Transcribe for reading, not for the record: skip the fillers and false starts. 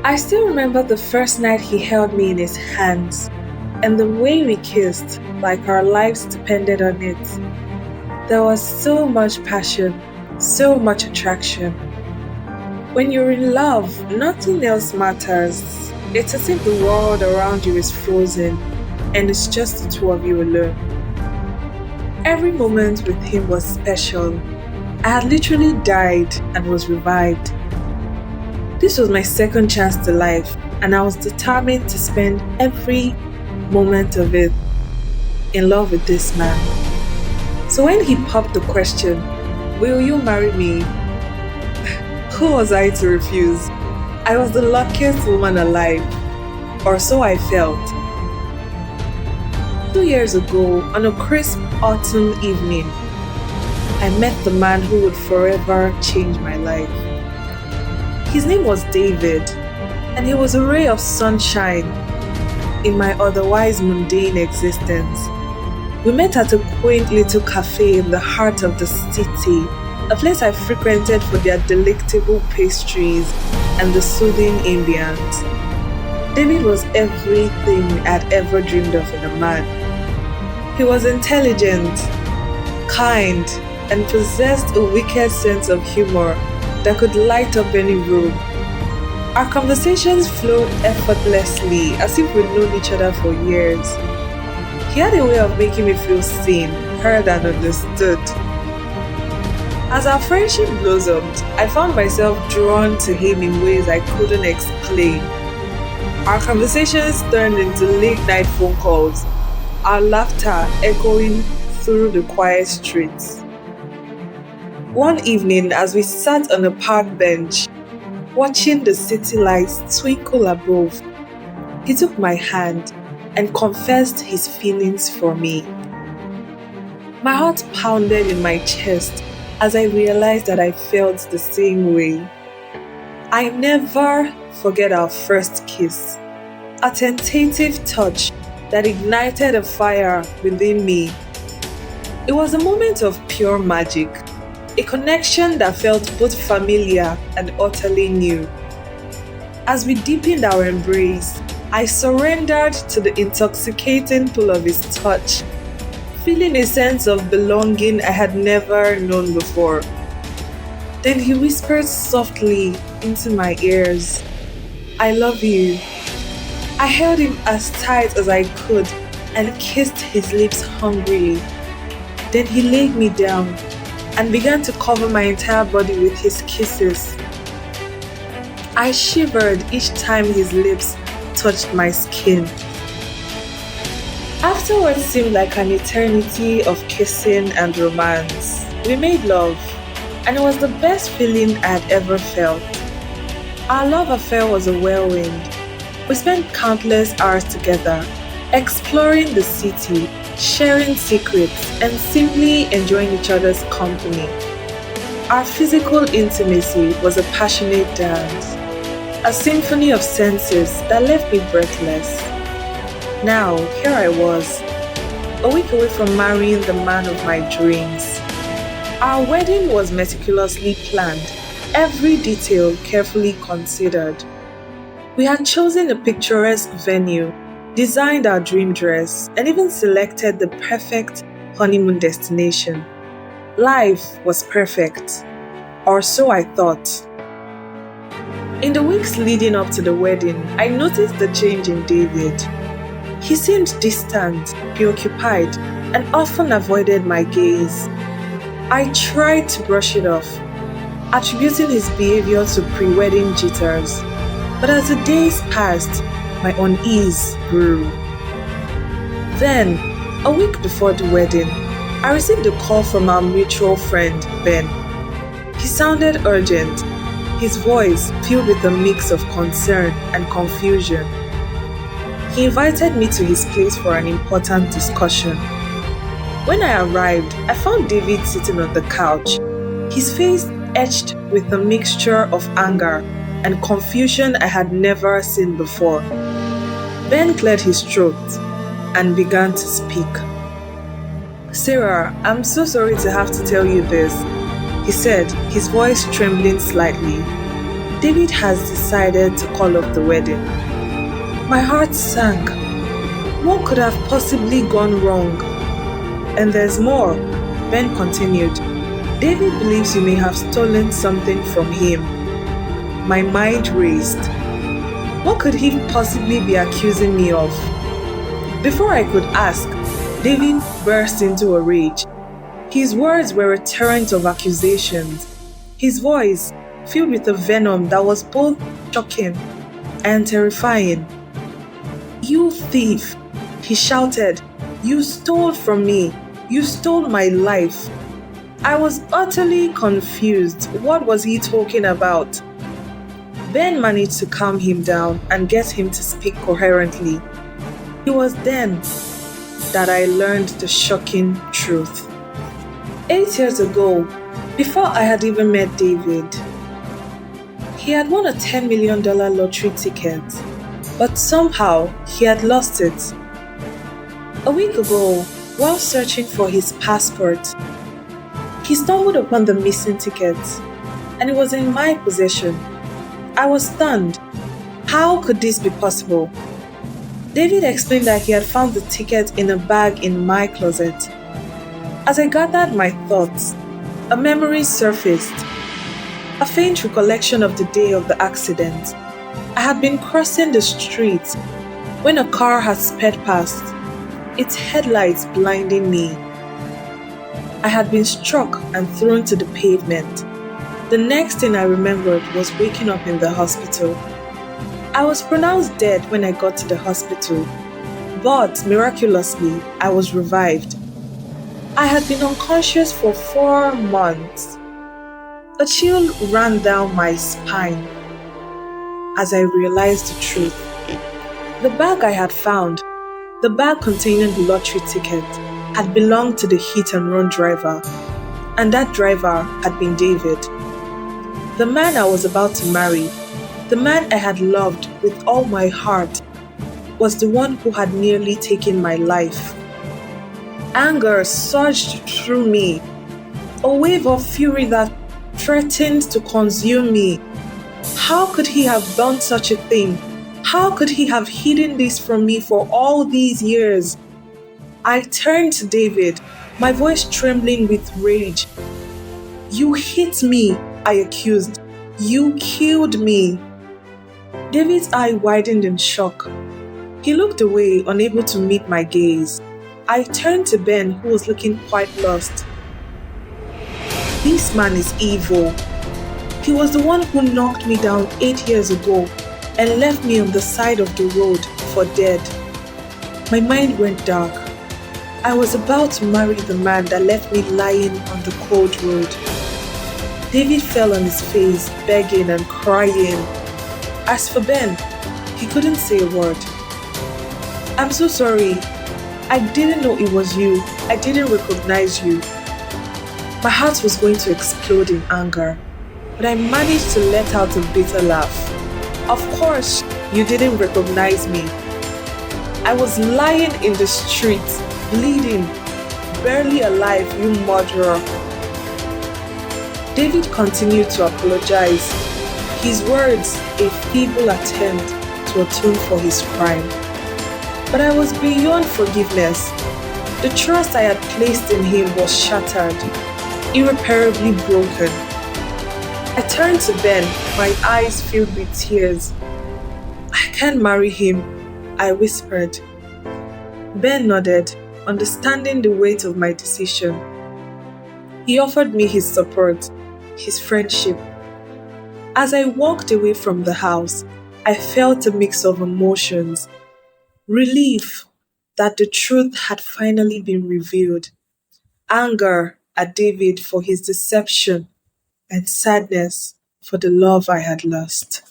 I still remember the first night he held me in his hands and the way we kissed, like our lives depended on it. There was so much passion, so much attraction. When you're in love, nothing else matters. It's as if the world around you is frozen and it's just the two of you alone. Every moment with him was special. I had literally died and was revived. This was my second chance to life, and I was determined to spend every moment of it in love with this man. So when he popped the question, "Will you marry me?" Who was I to refuse? I was the luckiest woman alive, or so I felt. 2 years ago, on a crisp autumn evening, I met the man who would forever change my life. His name was David, and he was a ray of sunshine in my otherwise mundane existence. We met at a quaint little cafe in the heart of the city, a place I frequented for their delectable pastries and the soothing ambient. David was everything I'd ever dreamed of in a man. He was intelligent, kind, and possessed a wicked sense of humor that could light up any room. Our conversations flowed effortlessly as if we'd known each other for years. He had a way of making me feel seen, heard, and understood. As our friendship blossomed, I found myself drawn to him in ways I couldn't explain. Our conversations turned into late night phone calls, our laughter echoing through the quiet streets. One evening, as we sat on a park bench, watching the city lights twinkle above, he took my hand and confessed his feelings for me. My heart pounded in my chest as I realized that I felt the same way. I never forget our first kiss, a tentative touch that ignited a fire within me. It was a moment of pure magic, a connection that felt both familiar and utterly new. As we deepened our embrace, I surrendered to the intoxicating pull of his touch, feeling a sense of belonging I had never known before. Then he whispered softly into my ears, "I love you." I held him as tight as I could and kissed his lips hungrily. Then he laid me down and began to cover my entire body with his kisses. I shivered each time his lips touched my skin. After what seemed like an eternity of kissing and romance, we made love, and it was the best feeling I had ever felt. Our love affair was a whirlwind. We spent countless hours together, exploring the city, sharing secrets, and simply enjoying each other's company. Our physical intimacy was a passionate dance, a symphony of senses that left me breathless. Now, here I was, a week away from marrying the man of my dreams. Our wedding was meticulously planned, every detail carefully considered. We had chosen a picturesque venue, designed our dream dress, and even selected the perfect honeymoon destination. Life was perfect, or so I thought. In the weeks leading up to the wedding, I noticed the change in David. He seemed distant, preoccupied, and often avoided my gaze. I tried to brush it off, attributing his behavior to pre-wedding jitters. But as the days passed, my unease grew. Then, a week before the wedding, I received a call from our mutual friend, Ben. He sounded urgent, his voice filled with a mix of concern and confusion. He invited me to his place for an important discussion. When I arrived, I found David sitting on the couch, his face etched with a mixture of anger and confusion I had never seen before. Ben cleared his throat and began to speak. "Sarah, I'm so sorry to have to tell you this," he said, his voice trembling slightly. David has decided to call off the wedding. My heart sank. What could have possibly gone wrong? And there's more. Ben continued. David believes you may have stolen something from him. My mind raced. What could he possibly be accusing me of? Before I could ask, David burst into a rage. His words were a torrent of accusations. His voice filled with a venom that was both shocking and terrifying. You thief, he shouted. You stole from me. You stole my life. I was utterly confused. What was he talking about? Ben managed to calm him down and get him to speak coherently. It was then that I learned the shocking truth. 8 years ago, before I had even met David, he had won a $10 million lottery ticket, but somehow he had lost it. A week ago, while searching for his passport, he stumbled upon the missing ticket, and it was in my possession. I was stunned. How could this be possible? David explained that he had found the ticket in a bag in my closet. As I gathered my thoughts, a memory surfaced. A faint recollection of the day of the accident. I had been crossing the street when a car had sped past, its headlights blinding me. I had been struck and thrown to the pavement. The next thing I remembered was waking up in the hospital. I was pronounced dead when I got to the hospital, but miraculously, I was revived. I had been unconscious for 4 months. A chill ran down my spine as I realized the truth. The bag I had found, the bag containing the lottery ticket, had belonged to the hit-and-run driver, and that driver had been David. The man I was about to marry, the man I had loved with all my heart, was the one who had nearly taken my life. Anger surged through me, a wave of fury that threatened to consume me. How could he have done such a thing? How could he have hidden this from me for all these years? I turned to David, my voice trembling with rage. You hit me, I accused. You killed me. David's eye widened in shock. He looked away, unable to meet my gaze. I turned to Ben, who was looking quite lost. This man is evil. He was the one who knocked me down 8 years ago and left me on the side of the road for dead. My mind went dark. I was about to marry the man that left me lying on the cold road. David fell on his face, begging and crying. As for Ben, he couldn't say a word. I'm so sorry. I didn't know it was you. I didn't recognize you. My heart was going to explode in anger, but I managed to let out a bitter laugh. Of course, you didn't recognize me. I was lying in the street, bleeding, barely alive, you murderer. David continued to apologize, his words a feeble attempt to atone for his crime. But I was beyond forgiveness. The trust I had placed in him was shattered, irreparably broken. I turned to Ben, my eyes filled with tears. I can't marry him, I whispered. Ben nodded, understanding the weight of my decision. He offered me his support, his friendship. As I walked away from the house, I felt a mix of emotions. Relief that the truth had finally been revealed, anger at David for his deception, and sadness for the love I had lost.